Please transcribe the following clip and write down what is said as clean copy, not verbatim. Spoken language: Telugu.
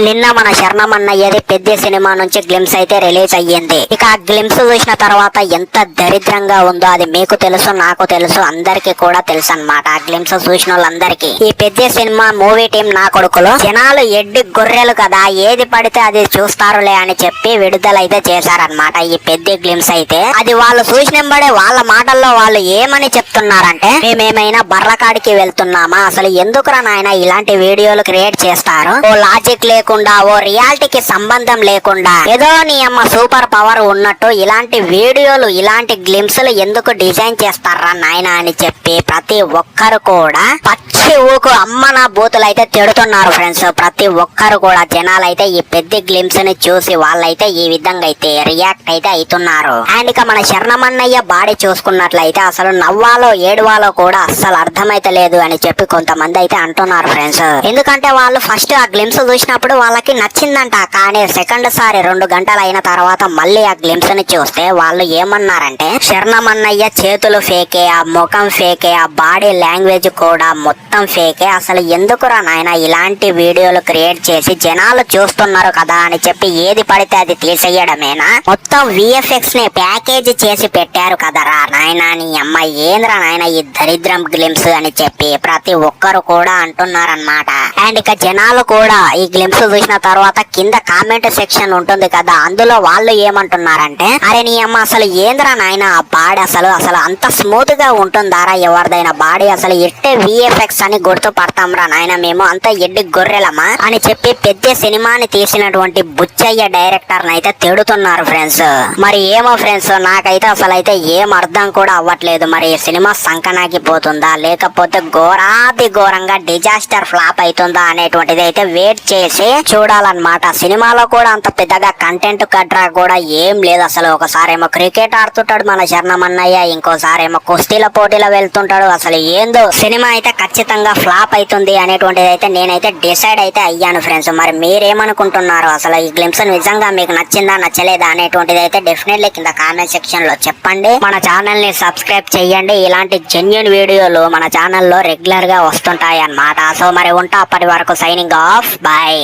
నిన్న మన శరణమన్నయ్యది పెద్ద సినిమా నుంచి గ్లిమ్స్ అయితే రిలీజ్ అయ్యింది. ఇక ఆ గ్లిమ్స్ చూసిన తర్వాత ఎంత దరిద్రంగా ఉందో అది మీకు తెలుసు, నాకు తెలుసు, అందరికి కూడా తెలుసు అన్నమాట. ఆ గ్లిమ్స్ చూసిన వాళ్ళందరికీ ఈ పెద్ద సినిమా మూవీ టీం నా కొడుకులు జనాలు ఎడ్డి గొర్రెలు కదా, ఏది పడితే అది చూస్తారులే అని చెప్పి విడుదలైతే చేశారనమాట. ఈ పెద్ద గ్లిమ్స్ అయితే అది వాళ్ళు చూసినంబడే వాళ్ళ మాటల్లో వాళ్ళు ఏమని చెప్తున్నారంటే, మేమేమైనా బర్రకాడికి వెళ్తున్నామా, అసలు ఎందుకురా నాయన ఇలాంటి వీడియోలు క్రియేట్ చేస్తారు, ఓ లాజిక్ లేకుండా, ఓ రియాలిటీకి సంబంధం లేకుండా, ఏదో నీ అమ్మ సూపర్ పవర్ ఉన్నట్టు ఇలాంటి వీడియోలు ఇలాంటి గ్లిమ్స్లు ఎందుకు డిజైన్ చేస్తారా నాయన అని చెప్పి ప్రతి ఒక్కరు కూడా పచ్చి ఊకు అమ్మ నా బూతులు అయితే తిడుతున్నారు ఫ్రెండ్స్. ప్రతి ఒక్కరు కూడా జనాలు అయితే ఈ పెద్ద గ్లిమ్స్ ని చూసి వాళ్ళైతే ఈ విధంగా అయితే రియాక్ట్ అయితే అవుతున్నారు. అండ్ ఇక మన శరణమన్నయ్య బాడీ చూసుకున్నట్లయితే అసలు నవ్వాలో ఏడవాలో కూడా అస్సలు అర్థమైతే లేదు అని చెప్పి కొంతమంది అయితే అంటున్నారు ఫ్రెండ్స్. ఎందుకంటే వాళ్ళు ఫస్ట్ ఆ గ్లిమ్స్ చూసినప్పుడు వాళ్ళకి నచ్చిందంట, కానీ సెకండ్ సారి 2 గంటలు అయిన తర్వాత మళ్ళీ ఆ గ్లిమ్స్ ని చూస్తే వాళ్ళు ఏమన్నారంటే, శరణమన్నయ్య చేతులు ఫేకే, ఆ ముఖం ఫేకే, ఆ బాడీ లాంగ్వేజ్ కూడా మొత్తం ఫేకే, అసలు ఎందుకురా నాయన ఇలాంటి వీడియోలు క్రియేట్ చేసి జనాలు చూస్తున్నారు కదా అని చెప్పి ఏది పడితే అది తీసేయడమేనా, మొత్తం విఎఫ్ఎక్స్ ని ప్యాకేజ్ చేసి పెట్టారు కదరా నాయన నీ అమ్మ, ఏంద్రా నాయన ఈ దరిద్రం గ్లిమ్స్ అని చెప్పి ప్రతి ఒక్కరు కూడా అంటున్నారన్నమాట. అండ్ ఇక జనాలు కూడా ఈ గ్లిమ్స్ చూసిన తర్వాత కింద కామెంట్ సెక్షన్ ఉంటుంది కదా, అందులో వాళ్ళు ఏమంటున్నారంటే, అరే నీ అమ్మ అసలు ఏంద్రా నాయన ఆ బాడీ అసలు అంత స్మూత్ గా ఉంటుందారా ఎవరిదైనా బాడీ, అసలు ఎట్టే విఎఫ్ఎక్స్ అని గుర్తుపడతాంరా నాయన, మేము అంత ఎడ్డి గొర్రెలమా అని చెప్పి పెద్ద సినిమాని తీసినటువంటి బుచ్చయ్య డైరెక్టర్ అయితే తిడుతున్నారు ఫ్రెండ్స్. మరి ఏమో ఫ్రెండ్స్, నాకైతే అసలు అయితే ఏం అర్థం కూడా అవ్వట్లేదు. మరి సినిమా సంకనాకి పోతుందా లేకపోతే ఘోరాతి ఘోరంగా డిజాస్టర్ ఫ్లాప్ అవుతుందా అనేటువంటిది అయితే వెయిట్ చేసి చూడాలన్నమాట. సినిమాలో కూడా అంత పెద్దగా కంటెంట్ కట్రా కూడా ఏం లేదు అసలు. ఒకసారేమో క్రికెట్ ఆడుతుంటాడు మన శరణమన్నయ్య, ఇంకోసారేమో కుస్తీల పోటీలో వెళ్తుంటాడు. అసలు ఏందో సినిమా అయితే ఖచ్చితంగా ఫ్లాప్ అవుతుంది అనేటువంటిది అయితే నేనైతే డిసైడ్ అయితే అయ్యాను ఫ్రెండ్స్. మరి మీరేమనుకుంటున్నారు, అసలు ఈ గ్లిమ్స్ నిజంగా మీకు నచ్చిందా నచ్చలేదా అనేటువంటిది అయితే డెఫినెట్లీ కింద కామెంట్ సెక్షన్ లో చెప్పండి. మన ఛానల్ ని సబ్స్క్రైబ్ చేయండి, ఇలాంటి జెన్యూన్ వీడియోలు మన ఛానల్లో రెగ్యులర్ గా వస్తుంటాయి అన్నమాట. సో మరి ఉంటా, అప్పటి వరకు సైనింగ్ ఆఫ్, బాయ్.